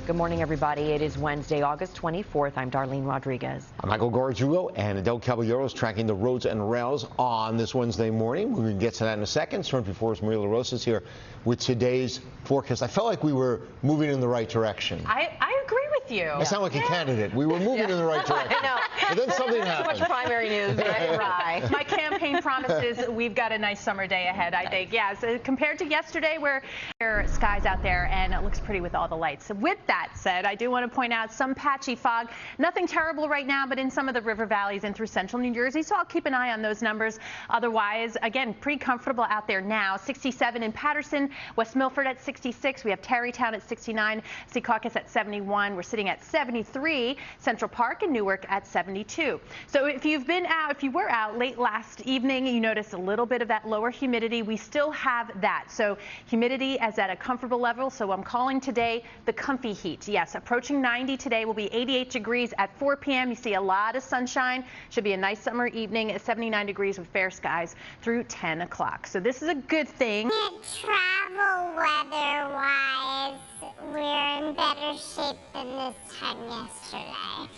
Good morning, everybody. It is Wednesday, August 24th. I'm Darlene Rodriguez. I'm Michael Gargiulo, and Adele Caballero is tracking the roads and rails on this Wednesday morning. We're going to get to that in a second. Storm 4's Maria LaRosa is here with today's forecast. I felt like we were moving in the right direction. I agree with you. I sound like a candidate. We were moving in the right direction. I know. But then something happened. Too much primary news. Right. My campaign promises we've got a nice summer day ahead, I think. Yeah, so compared to yesterday, where there are skies out there and it looks pretty with all the lights. So with that said, I do want to point out some patchy fog. Nothing terrible right now, but in some of the river valleys and through central New Jersey. So I'll keep an eye on those numbers. Otherwise, again, pretty comfortable out there now. 67 in Patterson, West Milford at 66. We have Tarrytown at 69, Secaucus at 71. We're sitting at 73. Central Park and Newark at 72. So if you were out late last evening, you noticed a little bit of that lower humidity. We still have that. So humidity is at a comfortable level. So I'm calling today the comfy heat. Yes, approaching 90 today. Will be 88 degrees at 4 p.m. You see a lot of sunshine. Should be a nice summer evening at 79 degrees with fair skies through 10 o'clock. So this is a good thing. Travel weather-wise, we're in better shape than this time yesterday.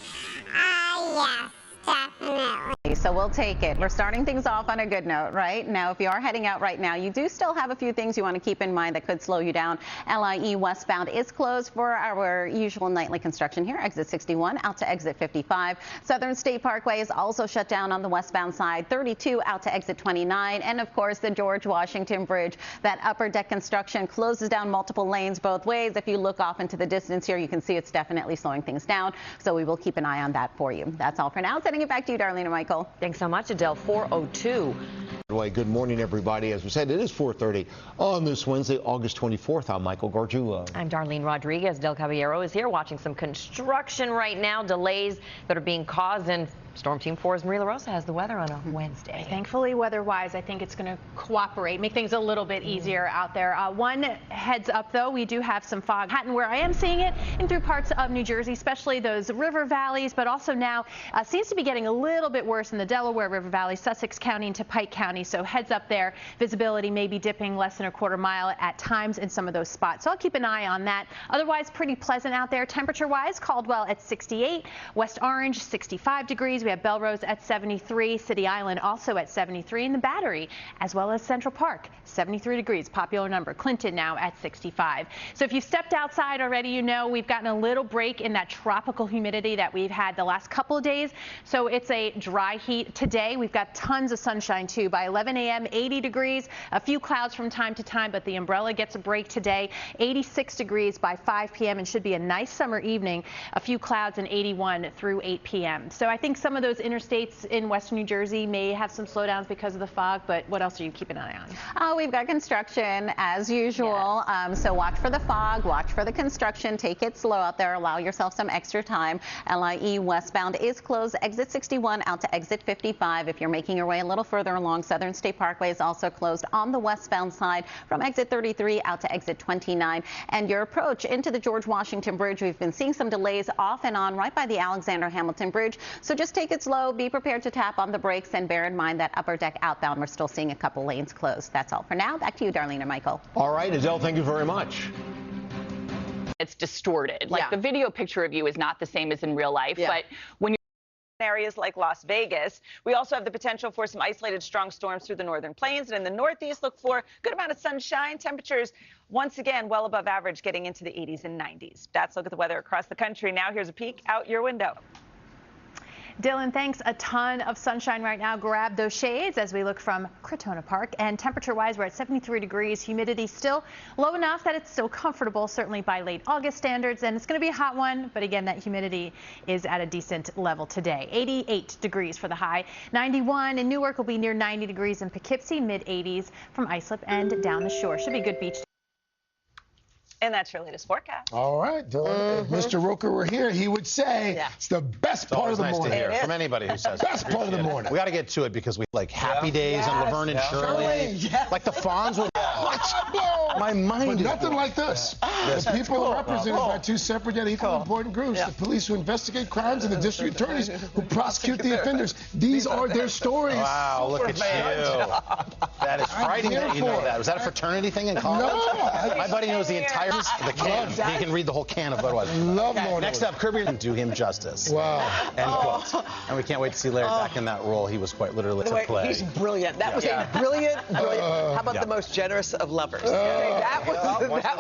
Yes, definitely. So we'll take it. We're starting things off on a good note, right? Now, if you are heading out right now, you do still have a few things you want to keep in mind that could slow you down. LIE westbound is closed for our usual nightly construction here. Exit 61 out to exit 55. Southern State Parkway is also shut down on the westbound side. 32 out to exit 29. And of course, the George Washington Bridge. That upper deck construction closes down multiple lanes both ways. If you look off into the distance here, you can see it's definitely slowing things down. So we will keep an eye on that for you. That's all for now. Sending it back to you, Darlene and Michael. Thanks so much, Adele. 4:02. Good morning, everybody. As we said, it is 4:30 on this Wednesday, August 24th. I'm Michael Gargiulo. I'm Darlene Rodriguez. Adele Caballero is here watching some construction right now. Delays that are being caused, and Storm Team 4's Maria LaRosa has the weather on a Wednesday. Thankfully, weather-wise, I think it's going to cooperate, make things a little bit easier out there. One heads up, though, we do have some fog. Manhattan, where I am seeing it, and through parts of New Jersey, especially those river valleys, but also now seems to be getting a little bit worse in the Delaware River Valley, Sussex County into Pike County. So heads up there. Visibility may be dipping less than a quarter mile at times in some of those spots. So I'll keep an eye on that. Otherwise, pretty pleasant out there. Temperature-wise, Caldwell at 68, West Orange 65 degrees. We have Belrose at 73, City Island also at 73, and the Battery, as well as Central Park, 73 degrees, popular number. Clinton now at 65. So if you stepped outside already, you know we've gotten a little break in that tropical humidity that we've had the last couple of days. So it's a dry heat. Today, we've got tons of sunshine, too. By 11 a.m., 80 degrees, a few clouds from time to time, but the umbrella gets a break today. 86 degrees by 5 p.m. and should be a nice summer evening. A few clouds and 81 through 8 p.m. So I think some of those interstates in western New Jersey may have some slowdowns because of the fog, but what else are you keeping an eye on? We've got construction as usual. Yes. So watch for the fog, watch for the construction, take it slow out there, allow yourself some extra time. LIE westbound is closed, exit 61 out to exit 55. If you're making your way a little further along, Southern State Parkway is also closed on the westbound side from exit 33 out to exit 29. And your approach into the George Washington Bridge, we've been seeing some delays off and on right by the Alexander Hamilton Bridge. So just take it slow, be prepared to tap on the brakes, and bear in mind that upper deck outbound, we're still seeing a couple lanes closed. That's all for now. Back to you, Darlene and Michael. All right, Adele, thank you very much. It's distorted. Like the video picture of you is not the same as in real life, but when you're in areas like Las Vegas, we also have the potential for some isolated strong storms through the northern plains, and in the northeast, look for a good amount of sunshine. Temperatures once again well above average, getting into the 80s and 90s. That's a look at the weather across the country. Now here's a peek out your window. Dylan, thanks. A ton of sunshine right now. Grab those shades as we look from Crotona Park. And temperature-wise, we're at 73 degrees. Humidity still low enough that it's still comfortable, certainly by late August standards. And it's going to be a hot one, but again, that humidity is at a decent level today. 88 degrees for the high. 91 in Newark will be near 90 degrees in Poughkeepsie, mid-80s from Islip and down the shore. Should be good beach. And that's your latest forecast. All right, Dylan. If Mr. Rooker were here, he would say it's the best part of the morning. Nice to hear from anybody who says best part of the morning. We got to get to it because we like Happy Days and Laverne and Shirley. Like the Fonz. My mind But is nothing blown. like this. The people are represented by two separate yet equally important groups. The police who investigate crimes and the district attorneys who prosecute the offenders. These are their stories. Wow, look at you. That is frightening that you know that. Was that a fraternity thing in college? No. My buddy knows the entire the can. He can read the whole can of Budweiser. Love Lord. Next up, Kirby didn't do him justice. Wow. End quote. And we can't wait to see Larry back in that role. He was quite literally to play. He's brilliant. That was a brilliant. How about the most generous of lovers? That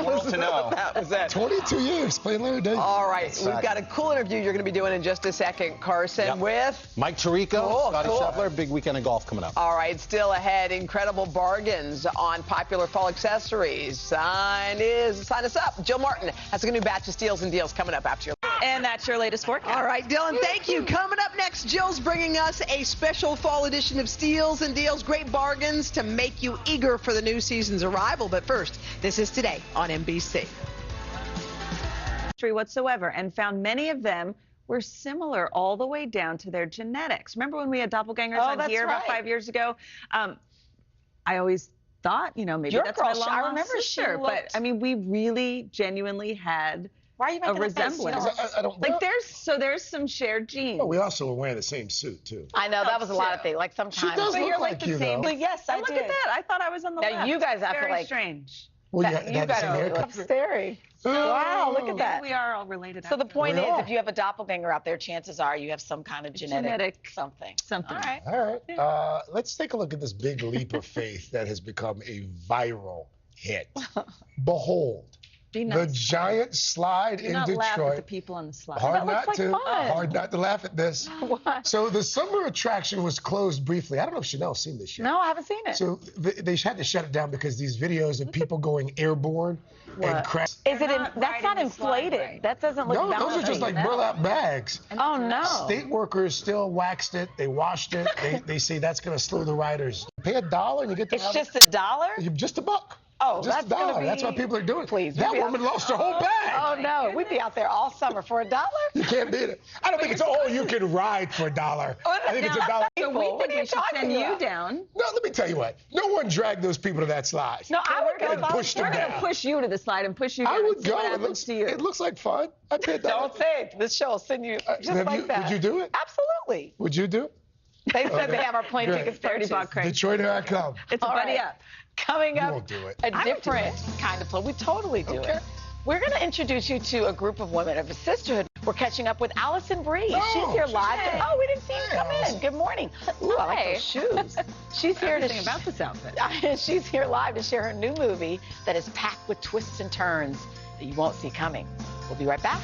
was to know. That was it. 22 years playing Larry David. All right, we've got a cool interview you're going to be doing in just a second, Carson, with Mike Tirico, Scotty Scheffler, big weekend of golf coming up. All right, still ahead, incredible bargains on popular fall accessories. Sign us up. Jill Martin has a new batch of steals and deals coming up after your. And that's your latest forecast. All right, Dylan, thank you. Coming up next, Jill's bringing us a special fall edition of Steals and Deals. Great bargains to make you eager for the new season's arrival. But first, this is Today on NBC. Whatsoever, and found many of them were similar all the way down to their genetics. Remember when we had doppelgangers on here about 5 years ago? I always thought, maybe Your that's girl, my long I remember sister, she but looked- I mean, we really genuinely had Why are you making a resemblance. I don't. Like there's some shared genes. Oh, we also were wearing the same suit too. I know, that was a lot of things. Like sometimes. She does But look you're like the you, same. though. But yes, I Look did. at that. I thought I was on the Now, left. you guys, It's I feel very like- strange. Well, That- you you had the guys same are haircut. scary. Wow, look at that. We are all related. So the point We is, are. if you have a doppelganger out there, chances are you have some kind of genetic something. Something. All right. All right. Let's take a look at this big leap of faith that has become a viral hit. Behold, Be the nice. giant slide Do in not laugh at the Detroit. people on the slide. Hard looks not like to. fun. Hard not to laugh at this. What? So the summer attraction was closed briefly. I don't know if Chanel's seen this yet. No, I haven't seen it. So they had to shut it down because these videos of people going airborne and crash. Is it? not That's not riding the slide, inflated. right? That doesn't look. No, those are just like burlap bags. Oh no. State workers still waxed it. They washed it. They say that's going to slow the riders. Pay $1 and you get to It's have just $1. just $1. Oh, just that's gonna $1. That's be- why people are doing it. Please, that we'd be woman out- lost her whole bag. Oh no, we'd be out there all summer for $1. You can't beat it. I don't think it's all you can ride for $1. I think it's $1. So we What think are you we should talking send you about? down. No, let me tell you what. No one dragged those people to that slide. No, I would go. And push them We're going to down. push you to the slide and push you down. I would and see go. what It happens looks, to you. it looks like fun. I paid $1. Don't say it. This show will send you just have like you- that. would you do it? Absolutely. Would you do it? They said they have our plane Good. tickets $30 purchased. crazy. Detroit, here I come. It's a All buddy right. up. Coming You up, won't do it. a I would do different kind of play. We totally do it. We're going to introduce you to a group of women of a sisterhood. We're catching up with Allison Bree. Oh, She's here live. hey. Oh, we didn't see you Hey, come in. Allison. Good morning. Ooh, I like those shoes. She's here Everything about this outfit. She's here live to share her new movie that is packed with twists and turns that you won't see coming. We'll be right back.